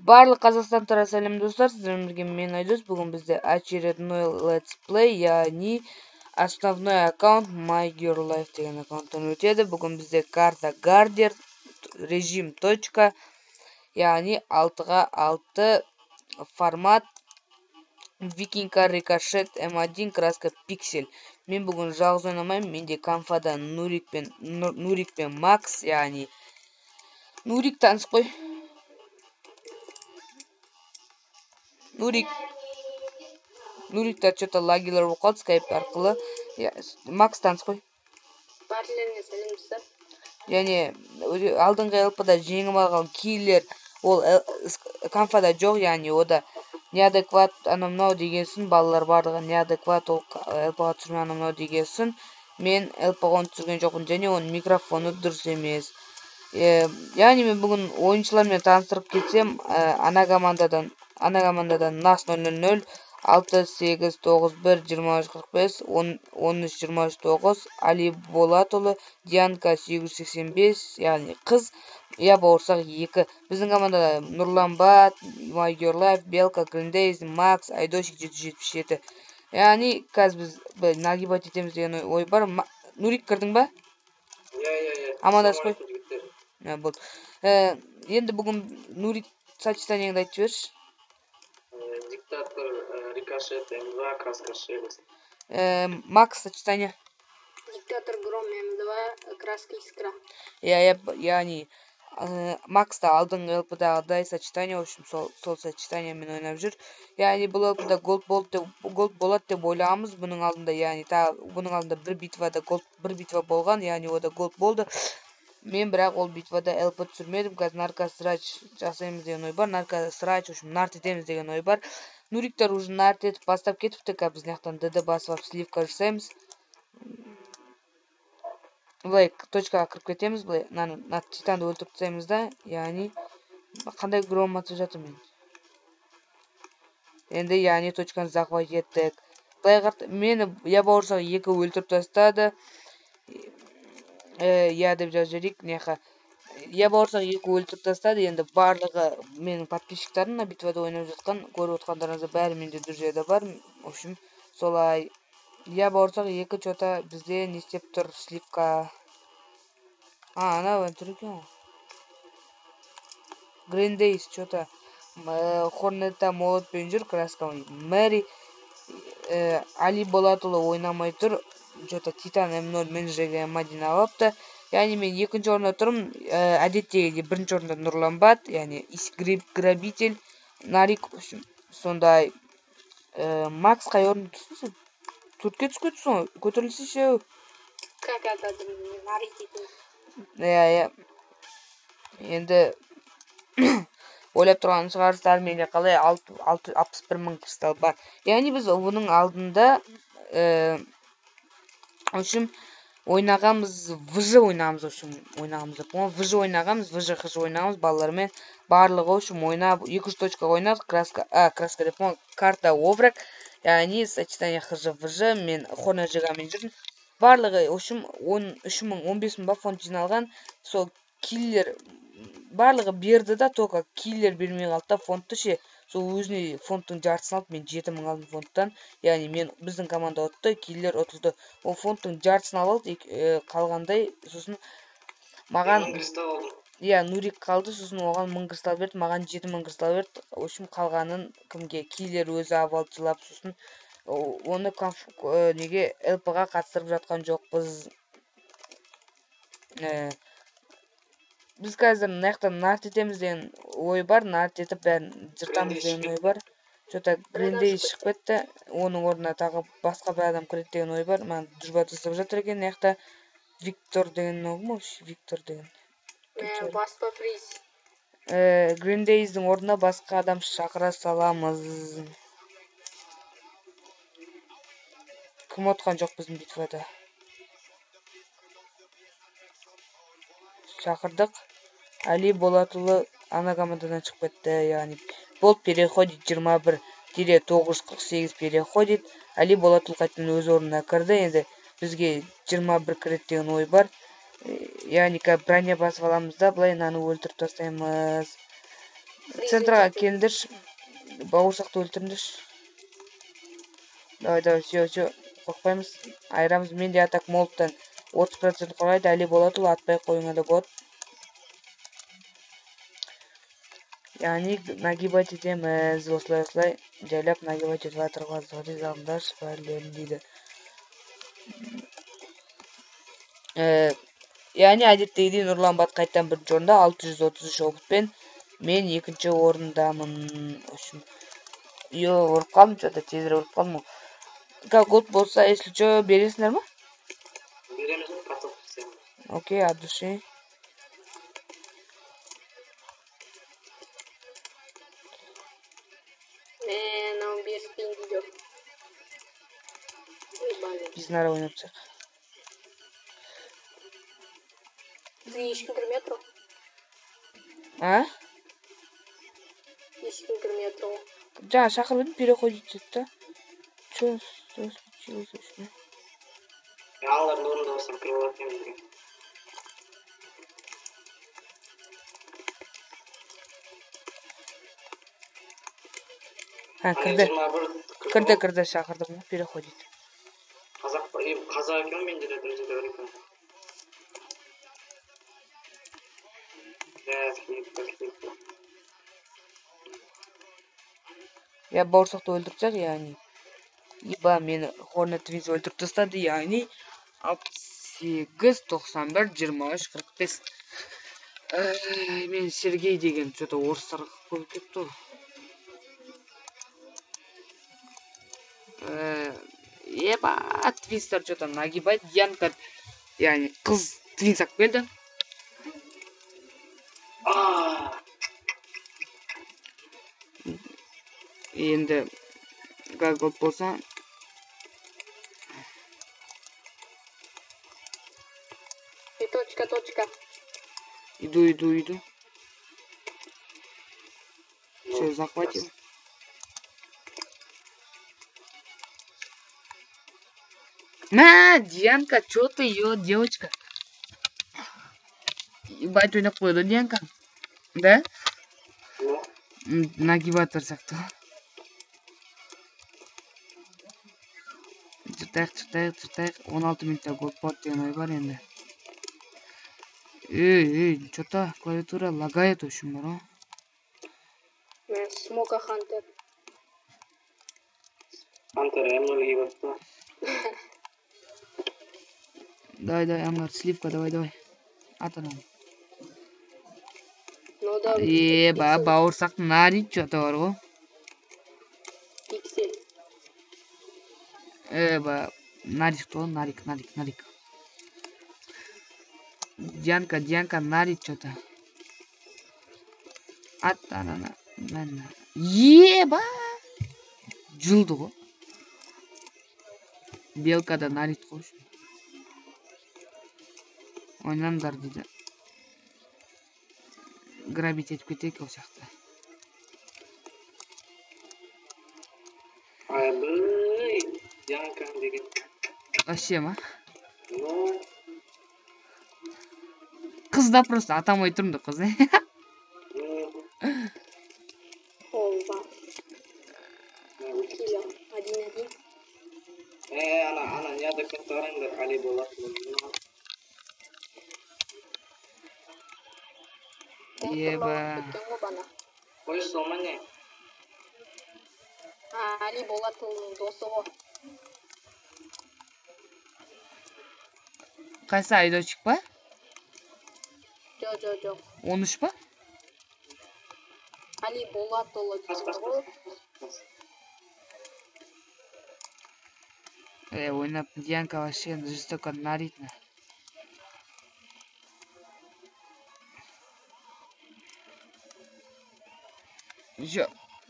Барлық Қазақстандықтарға сәлем достар, сіздермен бірге мен Айдос. Бүгін бізде очередной Let's Play, яғни основной аккаунт My Girl Life деген аккаунттан өтеді. Бүгін бізде карта Гардер, режим точка, яғни 6ға 6 формат, Викинга, Рикошет, М1, краска, Пиксель. Мен бүгін жалғыз ойнамаймын, менде конфада Нурик пен Макс, яғни Нурик таныс қой. Нурикта что-то лагилер болып қалды скайп арқылы. Макс таныс қой. Барлығына сәлем достар. Және алдыңғы ЛП-да жеңіп алған киллер ол конфада жоқ, яғни ода неадекват анау мынау дегенсін, балалар барлығы неадекват ол ЛП-ға түсірме анау мынау дегенсін. Мен ЛП-ға оны түсірген жоқпын, және оның микрофоны дұрыс емес. Яғни мен бүгін ойыншылармен таныстырып кетсем, ана командадан Нас 000, 6891 2345 1323 Али Болатұлы, Дианка 885, яғни қыз, я бауырсақ 2. Біздің командада Нұрланбат, My Girl Life, Белка, Гриндейз, Макс, Айдосик 777. Яғни қазір біз нагибать етеміз деген ой бар. Нурик кірдің ба? Амандасып қой. Болды. Енді бүгін Нурик сочетаниеңді айтып жіберші. Диктатор, Рикошет, М2, краска, Шелест. Макс сочетание. Диктатор, Гром, М2, краска, Искра. Яғни Макста алдыңғы ЛП-дағыдай сочетание, в общем, сол сочетаниемен ойнап жүр. Яғни бұл ЛП-да голд болады деп ойлағанбыз бұның алдында, яғни бұның алдында бір битва болған, яғни ода голд болды. Мен бірақ ол битвада ЛП түсірмедім. Қазір нарка срач жасаймыз деген ой бар. Нарка срач, в общем, нарт етеміз деген ой бар. Нуриктер уже нарт етіп бастап кетіпті. Біз наяқтан ДД басып алып сливка жасаймыз. Былай точкаға кіріп кетеміз. Былай титанды өлтіріп тастаймыз да. Яғни қандай гром атып жатыр мен. Енді яғни точканы захват еттік. Былай мені я бауырсақ 2 өлтіріп тастады. Я деп жазып жіберейік неқа. Я бауырсақ 2 өлтіріп тастады. Енді барлығы менің подписчиктарым мына битвада ойнап жатқан, көріп отқандарыңызда бәрі менде друзьяда бар. В общем, солай. Я бауырсақ 2 что-то бізде не істеп тұр, сливка. Ана тұр екен. Гриндейс что-то Хорнетта молотпен жүр, краска. Мэри Али Болатұлы ойнамай тұр. Что-то Титан М0 менеджерге М1 алыпты. Яғни мен екінші орында тұрмын. Әдеттегі бірінші орында Нұрланбат, яғни грабитель, Нарик, сондай. Макс қай орында тұрсың? Төртке түсіп кетіпсің, көтерілсейші. Как атадым, Нарик етім. Енді ойлап тұрған шығарыстар менде қалай 61 мың кристалл бар. Яғни біз оның алдында в общем ойнағамыз, VG ойнағамыз, в общем, VG ойнағамыз, VG ойнағамыз балалармен. Барлығы, в общем, ойнап, 2-3 точка ойнадық, краска деп карта Оврак, яғни сочетание VG, мен Хорна Жегамен жүрдім. Барлығы, в общем, 13 мың, 15 мың ба фонд жиналған. Сол киллер, барлығы берді да, только киллер бермей қалды да фондты ше. Сол өзіне фондтың жартысын алып, мен 7 мың алдым фондтан. Яғни біздің команда отты, киллер отылды. Ол фондтың жартысын алды, қалғандай, сосын маған... Нурик қалды, сосын оған 1000 кристалл берді, маған 7 мың кристалл берді. В общем, қалғанын кімге киллер өзі авалчылап, сосын оны неге ЛП-ға қатыстырып жатқан жоқпыз. Біз қазір наяқтан нарт етеміз деген ой бар, нарт етіп бәрін жыртамыз деген ой бар. Что-то Гриндейз шығып кетті, оның орнына тағы басқа бір адам кіреді деген ой бар. Маған дружба жасап жатыр екен, наяқта Виктор деген ноғым, Виктор деген. Баспа приз. Гриндейздің орнына басқа адам шақыра саламыз. Кім отқан жоқ біздің битвада? Шақырдық. Али Болатұлы ана командадан шығып кетті, яғни болт переходит 21-948 переходит. Али Болатұлы қайтын өз орнына кірді, енді бізге 21 кіреді деген ой бар. Яғни броня басып аламыз да, былай наны өлтіріп тастаймыз. Центрға келдірші. Бауырсақты өлтіріндірші. Давай, все. Қорқпаймыз. Айырамыз. Мен де атак молттан 30% қорайды. Әлі болады, атпай қойыңа да болады. Яғни нагибать етеміз. Осылай жайлап нагибать етіп атырға зағымдар шыпарлерін дейді. Яғни әдеттегідей Нұрлан Батқайттан бірінші орында 633 опытпен. Мен екінші орындамын. Ұрып қалдым, что-то тезірек ұрып қалдым. Как год болса, если что, бересіңдер ма? Береміз, қатып қысайым. Окей, от души. Нам беріспейін дейді. Біз нара ойнап тұсақ. Бізге ешкім кірмей тұр. А? Ешкім кірмей тұр. Жаңа шақырып едім, переходить етті. Что случилось вообще? Аналардың орында болсам кіріп алатын бізге. Кірді, шақырдым ғой, переходить. Қазақ екен мен жүретін жерде екен. Я бауырсақты өлтіріп тастақ, яғни. Иба мені Хорнет Твинс өлтіріп тастады, яғни 68, 91, 23, 45. Мен Сергей деген что-то орыстарға көп кетті ғой. Еба, Твинстар что-то нагибает. Янка, яғни қыз Твинс ақ келді. Енді как год болса. И точка. Иду. Все, захватил. На, Дианка, что ты ее, девочка? Ебать, у меня пойду, Дианка. Да? Нагибать тұрсақты. Жұртайық. 16 минутта гол болады деген ой бар енді. Что-то клавиатура лагает очень бар ғой. Мен Смока Хантер. Хантер М0 ебатты. Давай, Амлар, сливка, давай. Атанам. Бауырсақтың нарик что-то бар ғой. Пиксель. Нарик. Дианка, нарик что-то. Атанана. Еба! Жылды ғой. Белкада нарик қойш. Ойнаңдар дейді. Грабить етіп кетейік ол сияқты. Дианка деген. Вообще ма? Қыз да просто атамай тұрмды қыз. Ова. Кило. 1-1. Ана неде кентарыңдар Али болады. Еба. Қойшы солма не? Али Болатұлының досы ғой. Қайсы айдочек па? Жоқ. 13 па? Али Болатұлы дейді ғой. Ойнап, Дианка вообще жестоко наритна.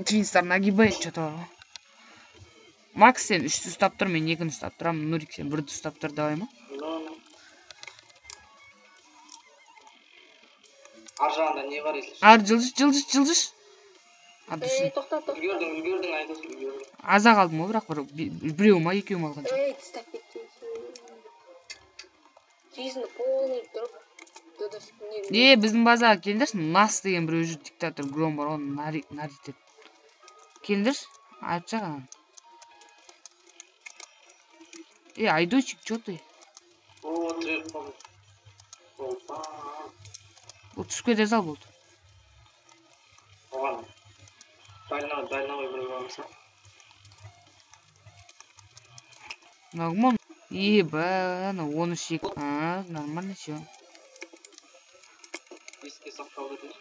Твинстар нагибает что-то. Макс сен 3-ті ұстап тұр, мен 2-ні ұстап тұрамын. Нурик сен 1-ті ұстап тұр, давай ма? Ар жағында не бар есі? Ар, жылжыш. Тоқта. Үлгердің айтасы үлгердің. Аза қалдым ғой, бірақ біреу ма, екеу алған. Тістап кеткен. Жизнь полный тұрып. Додос не. Биздин базага келиңдерчи. Нас деген бирөө жүр диктатор Гром бар, оны нарить деп. Келиңдерчи. Айтып чыгам. Айдоочик, чё ты? О, телефон. Опа. Түшүп кете сал болду. Оған. Дальновой бір болмаса. Нормально. Ебано, 13. Нормально всё. Еске сақталды дейін.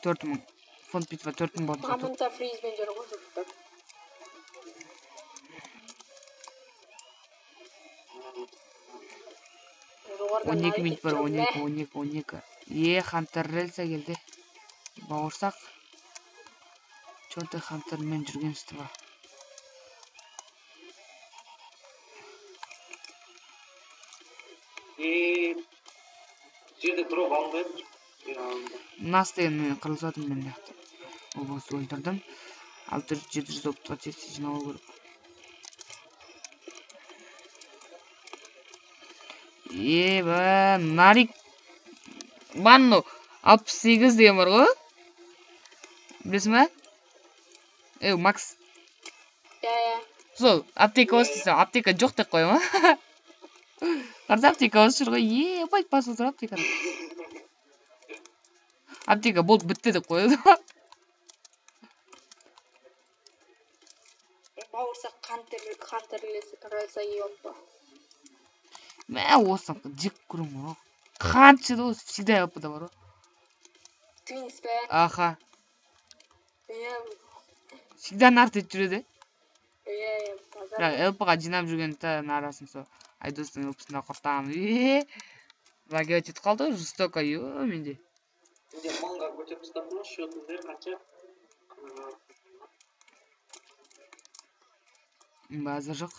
4000. Фонд битва 4000 болду. Мамонта фризбен жүр ғой жұрттар. Жоғарыдан 12 минут бар, әрекет 12. Хантер рельса келди. Бауырсак. Чё ты Хантермен жүргенсиз ба? Жерде дроп алынбайды. Нас деген кыргызып атам мен да. Обоз өлтүрдүм. 600-700 опқа текси жинабуу керек. Нарик. Банно 68 деген бар го. Билесиңби? Макс. Сол, аптека болсо, аптека жок деп коем, а? Карда аптека болсо го, ебать, басып тур аптека. Аптека болуп битти деп коёду. Бауырсақ қантерлесі қарайса еппа. Мен осам жек көрөм го. Канча да всегда еппада бар го. Твинс бе? Аха. Всегда нартып жүрөдү. Базар. Элпага жинап жүргөндө нарасын со. Айдостун элпсинде кортам. Лаге өтүп калды, жестоко, менде. Менде мыңға көтеріп тастадым, счетымды қанша? Базар жок.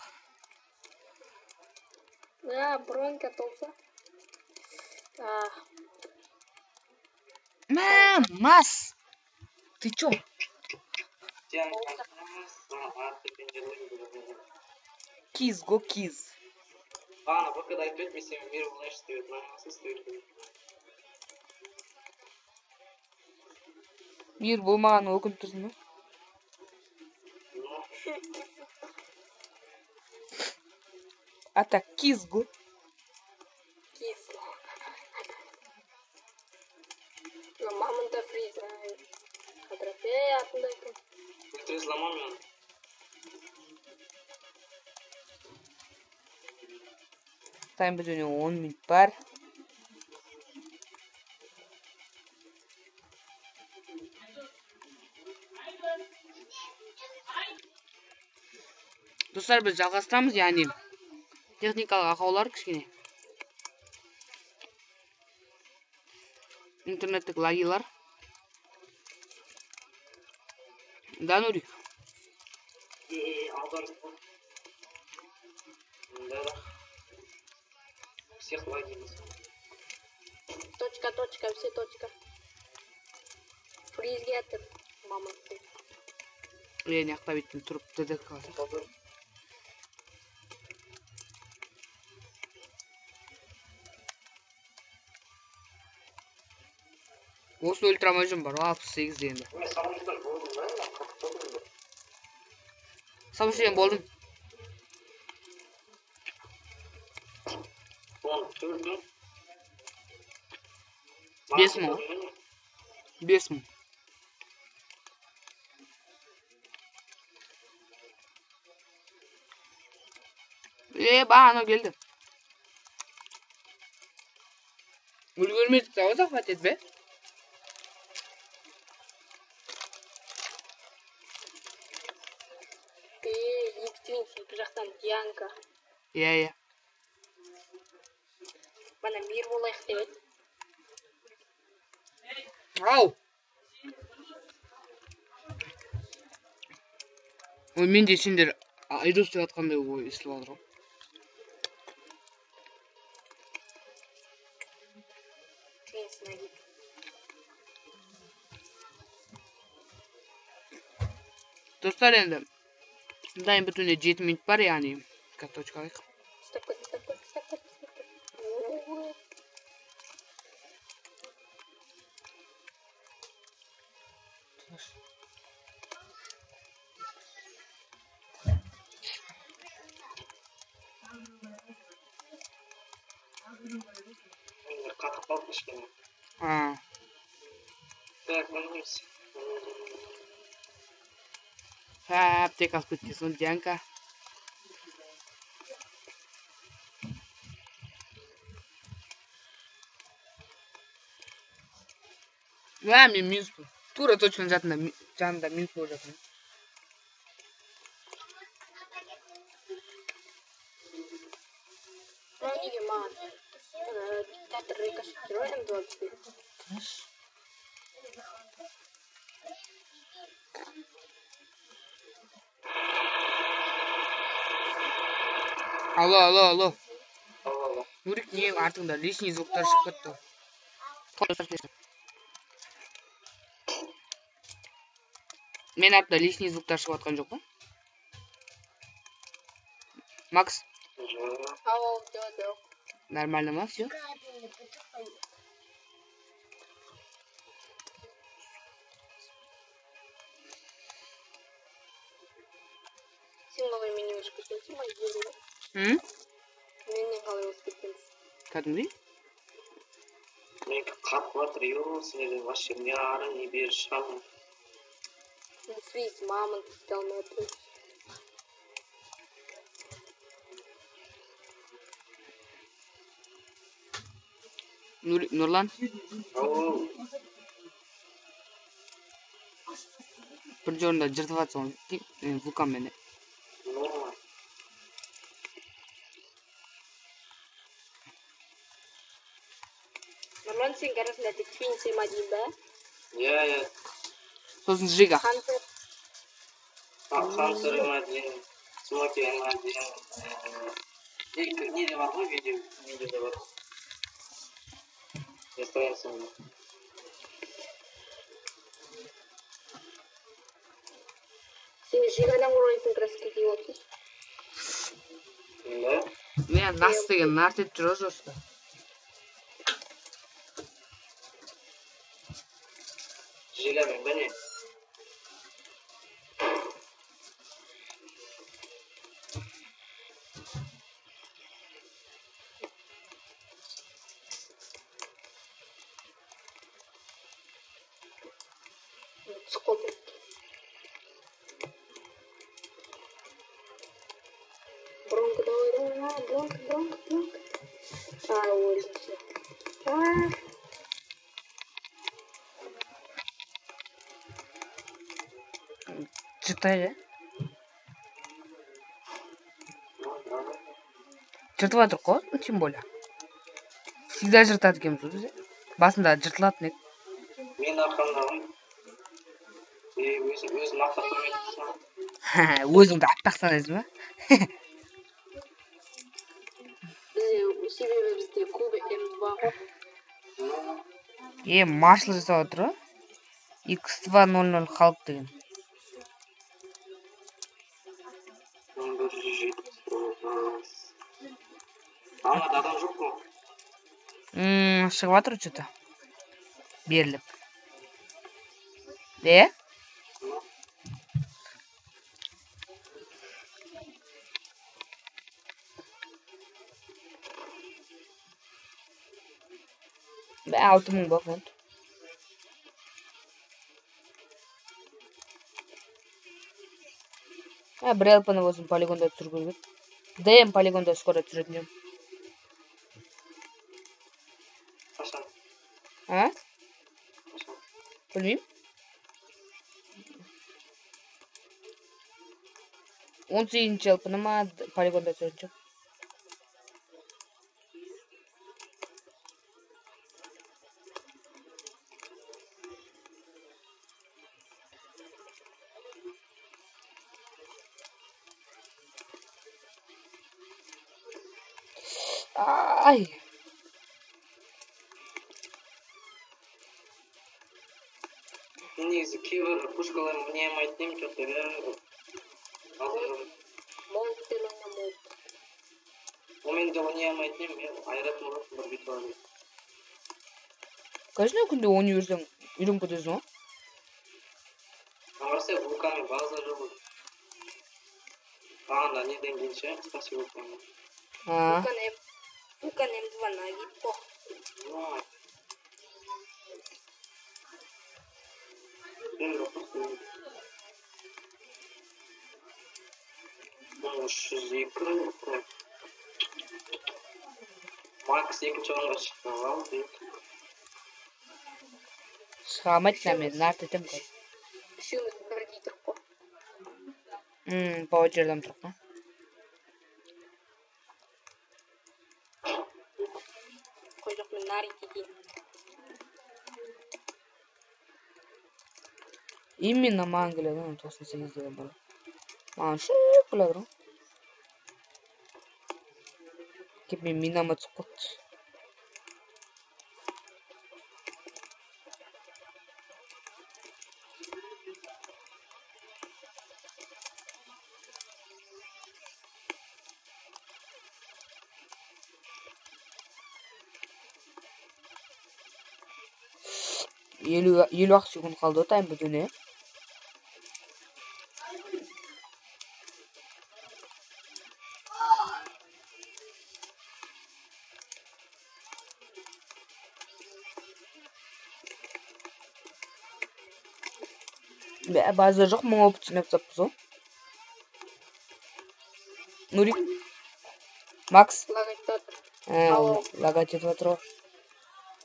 Бронька толса. Нас! Ты чё? Киз, го киз. Ана, бұркада айтып өтмесем, мир болайшы істеует, намасы істеует. Мир болмаған өкініп тұрсың ба? А так киз го. Киз. Мамонта фриз. Кадрафе атында екен. Өлтіре сыламам мен. Тайм бітуіне 10 минут бар. Достар, біз жалғастырамыз, яғни техникалық ақаулар кішкене. Интернеттік лагилар. Да, Нурик? Аударып. Да. Всех лагились. Точка, все точка. Фризге атып. Мамонты. Яқта беттен тұрып дедек қалды. Осы ультрамажым бар, 68 дегенде. Мен сауыншыдан болдым да, Сауыншыдан болдым. Төрдім. 5000. 5000. Бағана келді. Үлгермедік та озақ фатет бе? Екі жақтан Янка. Иә. Бана мир болайық деп еді. Ау! Ой, менде сендер айдос деп атқандай ой естіліп жатыр ғой. Достар, енді дайын бітуіне 7 минут бар, яғни точка алайық. Қатып қалып кішкене. Так, мінеміз. Аптека алып кеткенсің, Дианка. Мен минуспын. Тура точканың жанында минус болып жатырмын. Неге маған рикошетировал М24? Алло. Алло. Нурик, не артыңда лишний звуктар шығып кетті. Мен артымда лишний звуктар шығып жатқан жоқ па? Макс, Алло, жоқ. нормально ма все? Сен қалай менен өшіп кеткенсің ба? Менен қалай өшіп кеткенсің? Кәдімгідей? Менікі қатып жатыр, сендерден вообще не ары, не бері шығамын. Сен свиз мамын кете алмай отырсың. Нұрлан, Ау, бір жорында жыртып жатсың вулканмен. нормально. Нормально сен арасында тек твин сема дейін ба? Иә. Сосын Жига. Хантер дейін, Смоки дейін. Неде бар ғой, видеода бар. Естаянсың. Сен жигадан құрайтын краска киіп отырсың. Да? Мен нас деген нарт етіп жүр жоста. Жигамен бәне. Сколько? Бронко, давай, бронко. Өлді. Жыртайды. Жыртып жатыр ғой, тем более. Всегда жыртады екенбіз өзі. Басында жыртылатын еді. Мен арқамдағым. Өзім ақтап көрмейді. Өзіңді аппақ санайсың ба? Себебі бізде көбі М2 ғой. Маршал жасап отыр ғой. X200 халық деген. 1170. Аңғада адам жоқ қой. Шығып жатыр что-то. Беріліп. Бә 6000 ба фонд. Бір ЛП-ны болсын полигонда түсіру керек. ДМ полигонда скоро түсіретін жөн. Қашан? Білмеймін. 18-ші ЛП-ны ма полигонда түсіретін жөн. Ай. Негізі кейбір пушкалар не алмайды деймін, жоқ деп Молотпен ойнамайды. Омен де ойнай алмайды деймін, мен айыратын болатын бір битва деп. Конечно, күнде ойнай берсең үйреніп кетесің ғой. Амарсе вулканы база жоқ. Ана неден келші, спасибо вулканы. Вулкан М2 на гиппо. Макс екінші орынға шықты ал дейік. Шыға алмайды мен нарт етем ғой. Үшеуміз бірдей тұрып қой. По жерден тұрып ма? Қой жоқ, мен нарит етейін. Именно маған келеді, 98 деген бар. Маған шык келеді ғой. Кеп мен минама түсіп қойды. Елу ақ секунд қалды тайм бітуіне. База жоқ, 1000 опыт жинап таппыз ғой. Нурик? Макс? Лагать етіп жатыр ғой.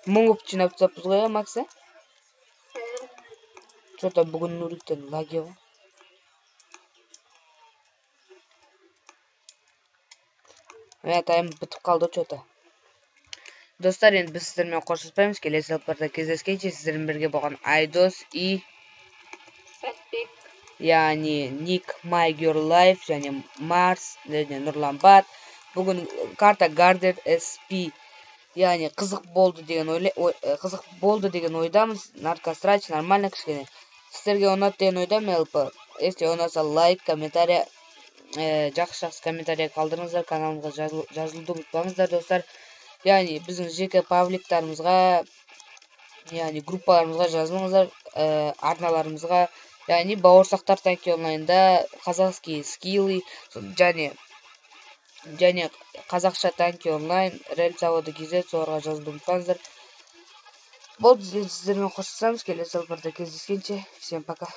1000 опыт жинап таппыз ғой, Макс, ә? Что-то бүгін Нуриктен лаги ғой. Тайм бітіп қалды что-то. Достар, енді біз сіздермен қоштаспаймыз. Келесі сапарда кездескенше сіздермен бірге болған Айдос и Сәтбек. Яғни Ник My Girl Life және Марс және Нұрланбат. Бүгін карта Гардер SP. Яғни қызық болды деген ойдамыз. Наркострач нормально кішкене. Сіздерге ұнады деген ойдамын, ЛП. Если ұнаса лайк, комментарий, жақсы комментарий қалдырыңыздар. Каналымызға жазылуды ұмытпаңыздар, достар. Яғни біздің жеке пабликтарымызға, яғни группаларымызға жазылыңыздар, арналарымызға, яғни бауырсақтар танки онлайнда, казахские скиллы және қазақша танки онлайн, рельс заводы KZ, соларға жазылуды ұмытпаңыздар. Болды, сіздермен қоштасамыз. Келесі сапарда кездескенше, всем пока.